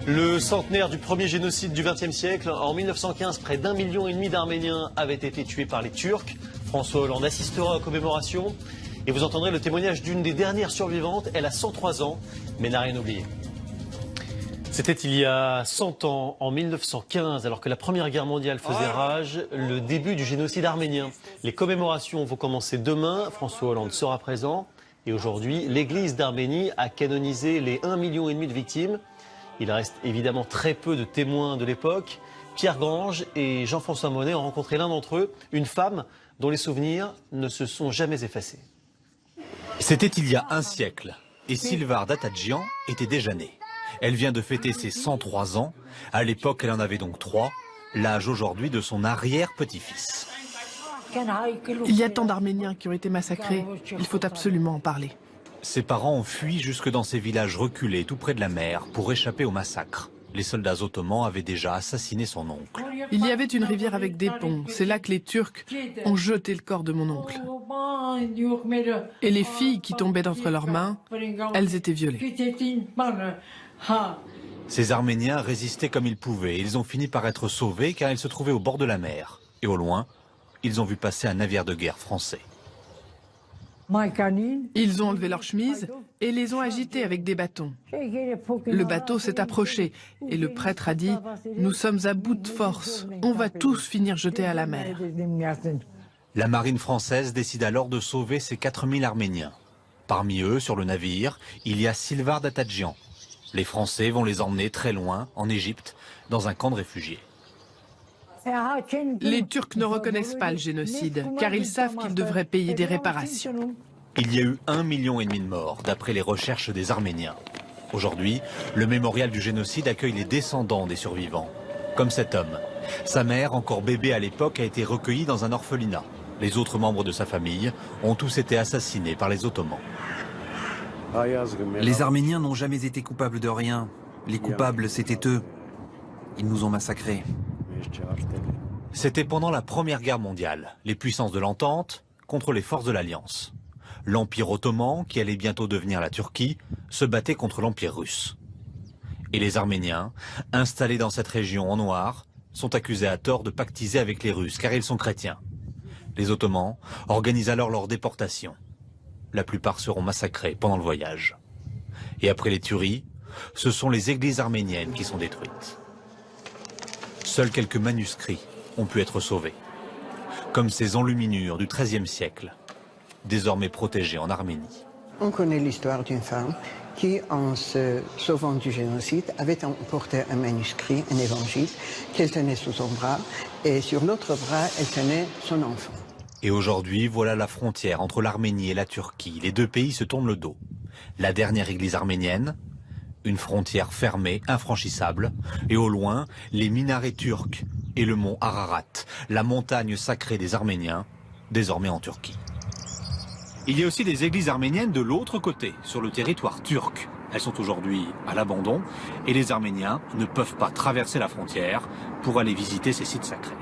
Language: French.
Le centenaire du premier génocide du XXe siècle. En 1915, près d'1,5 million d'Arméniens avaient été tués par les Turcs. François Hollande assistera aux commémorations. Et vous entendrez le témoignage d'une des dernières survivantes. Elle a 103 ans, mais n'a rien oublié. C'était il y a 100 ans, en 1915, alors que la Première Guerre mondiale faisait rage, le début du génocide arménien. Les commémorations vont commencer demain. François Hollande sera présent. Et aujourd'hui, l'Église d'Arménie a canonisé les 1,5 million de victimes. Il reste évidemment très peu de témoins de l'époque. Pierre Grange et Jean-François Monet ont rencontré l'un d'entre eux, une femme dont les souvenirs ne se sont jamais effacés. C'était il y a un siècle, et Silvar Datadjian était déjà née. Elle vient de fêter ses 103 ans. À l'époque, elle en avait donc 3, l'âge aujourd'hui de son arrière-petit-fils. Il y a tant d'Arméniens qui ont été massacrés. Il faut absolument en parler. Ses parents ont fui jusque dans ces villages reculés tout près de la mer pour échapper au massacre. Les soldats ottomans avaient déjà assassiné son oncle. Il y avait une rivière avec des ponts. C'est là que les Turcs ont jeté le corps de mon oncle. Et les filles qui tombaient d'entre leurs mains, elles étaient violées. Ces Arméniens résistaient comme ils pouvaient. Ils ont fini par être sauvés car ils se trouvaient au bord de la mer. Et au loin, ils ont vu passer un navire de guerre français. Ils ont enlevé leurs chemises et les ont agités avec des bâtons. Le bateau s'est approché et le prêtre a dit « Nous sommes à bout de force, on va tous finir jetés à la mer ». La marine française décide alors de sauver ces 4000 Arméniens. Parmi eux, sur le navire, il y a Silvar Datadjian. Les Français vont les emmener très loin, en Égypte, dans un camp de réfugiés. Les Turcs ne reconnaissent pas le génocide, car ils savent qu'ils devraient payer des réparations. Il y a eu 1,5 million de morts, d'après les recherches des Arméniens. Aujourd'hui, le mémorial du génocide accueille les descendants des survivants. Comme cet homme. Sa mère, encore bébé à l'époque, a été recueillie dans un orphelinat. Les autres membres de sa famille ont tous été assassinés par les Ottomans. Les Arméniens n'ont jamais été coupables de rien. Les coupables, c'était eux. Ils nous ont massacrés. C'était pendant la Première Guerre mondiale, les puissances de l'Entente contre les forces de l'Alliance. L'Empire ottoman, qui allait bientôt devenir la Turquie, se battait contre l'Empire russe. Et les Arméniens, installés dans cette région en noir, sont accusés à tort de pactiser avec les Russes, car ils sont chrétiens. Les Ottomans organisent alors leur déportation. La plupart seront massacrés pendant le voyage. Et après les tueries, ce sont les églises arméniennes qui sont détruites. Seuls quelques manuscrits ont pu être sauvés, comme ces enluminures du XIIIe siècle, désormais protégées en Arménie. On connaît l'histoire d'une femme qui, en se sauvant du génocide, avait emporté un manuscrit, un évangile, qu'elle tenait sous son bras, et sur l'autre bras, elle tenait son enfant. Et aujourd'hui, voilà la frontière entre l'Arménie et la Turquie. Les deux pays se tournent le dos. La dernière église arménienne, une frontière fermée, infranchissable, et au loin, les minarets turcs et le mont Ararat, la montagne sacrée des Arméniens, désormais en Turquie. Il y a aussi des églises arméniennes de l'autre côté, sur le territoire turc. Elles sont aujourd'hui à l'abandon, et les Arméniens ne peuvent pas traverser la frontière pour aller visiter ces sites sacrés.